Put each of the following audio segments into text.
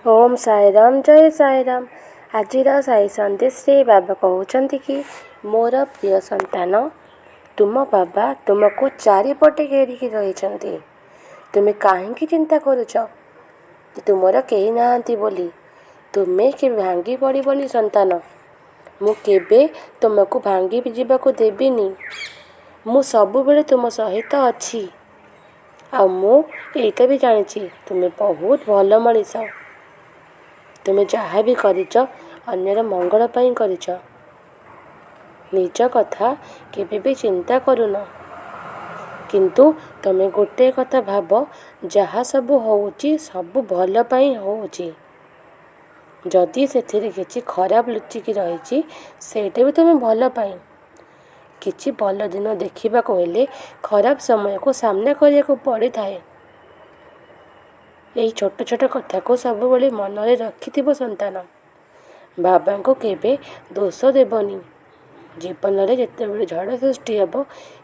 ओम साईराम जय साईराम। आज साई सन्देश रे बाबा कहते कि मोर प्रिय संतान तुम बाबा तुमको चारिपटे घेरिकी रही। तुम्हें कहीं चिंता करुच तुमर कहीं नाहंती बोली तुम्हें के भांगी पड़बनी संतान। मु केबे तुमको भांगी जीवाकू देविनी। मु सबुबेले तुम सहित अच्छी। आ मु एटा भी जानी तुम्हें बहुत भल मनीष। तुम्हें जहाँ भी करिच अन्यर मंगल पाई करिच। निज कथा केबे भी चिंता करुन। किंतु तमें गोटे कथा भाव जहाँ सब होउची सब भल पाई होउची। जदि सेथिरे किछि खराब लुचिकी रही सेटा भी तुम्हें भल पाई। किछि भल दिन देखा हेले खराब समय को सामना करने को पड़ी थाए। यही छोट छोट कथा को सब बड़े मन में रखि संतान। बाबा को केबे दोष देवनी। जीवन में जिते झड़ सृष्टि हेब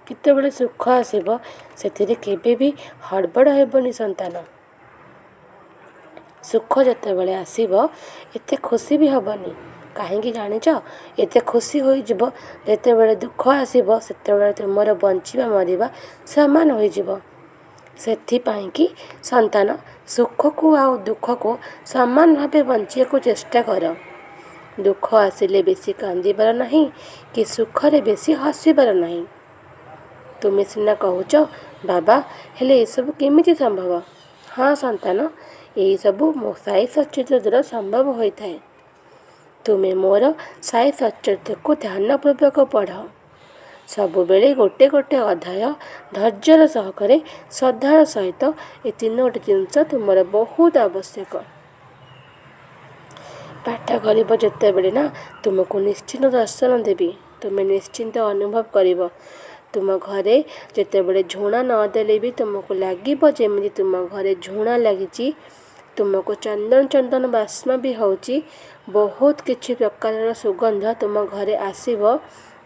केते सुख आसब से केबे भी हड़बड़ हेबनी संतान। सुख जिते आसब एते खुशी भी हेबनी। कहीं जानिच एते खुशी हो जिते दुख आसब से तुमर बंचिबा मरिबा सामान हो। सेथिपाई कि संतान सुख को आ दुख को समान भाव बंचिया को चेष्टा कर। दुख आसिले बेसी कांदिबार नहीं कि सुखरे बेसी हसिबार नहीं। तुम्हें सिना कहूच बाबा हेले ये सब केमिति संभव। हाँ संतान यही सब मो साई सच्चित्र द्वारा संभव होता है। तुम्हें मोर साई सच्चित्र को ध्यानपूर्वक पढ़। सबुबेले गोटे गोटे अध्याय धैर्यर सहकारे श्रद्धार सहित ये तीनोटी जिनस तुमर बहुत आवश्यक। पाठ कर जिते बड़े ना तुमको निश्चिंत दर्शन देवी। तुम्हें निश्चिंत अनुभव कर। तुम घरे जिते बड़े झुणा नदेले भी तुमको लगे जमी तुम घरे झुणा लगी। तुमको चंदन चंदन बास्ना भी होची। बहुत किछि प्रकार सुगंध तुम घरे आसीब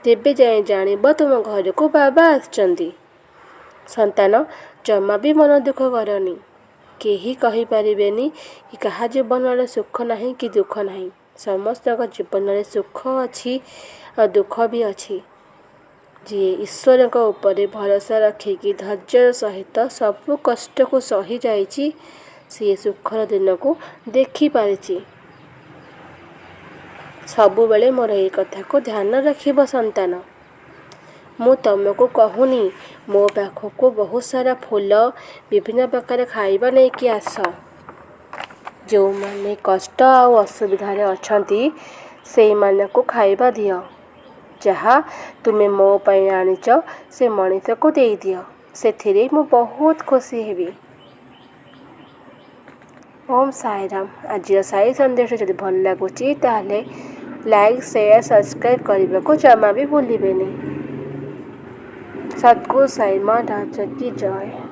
तेबे जाए जानिब तुम घर को बाबा आसचंदी। संतान जमा भी मन दुख करनी। केही कहि पारिबेनी कि कहा जीवन में सुख नहीं कि दुख नहीं। समस्त जीवन में सुख अच्छी और दुख भी अच्छी। जी ईश्वर को ऊपर भरोसा रखिकी धैर्य सहित सब कष्ट को सही जाइछि सी सुखर दिन को देखि पारिछि। सबुबेले मोर ये कथा को ध्यान रखिब संतान। मु तुमको कहूनी मो पाखक बहुत सारा फूल विभिन्न प्रकार खाइबा नहीं कि आस। जो माने कष्ट आ असुविधा अच्छी से माने को खाइबा दियो। जहाँ तुम्हें मो पाई आनिच से मनीष को दे दियो। से मु बहुत खुशी हेबी। ओम साईराम। आज साई सन्देश जब भल लगुच ताहले लाइक शेयर सब्सक्राइब करने को जमा भी भूलिबेनी। सद्गुरु साई महाराज की जय।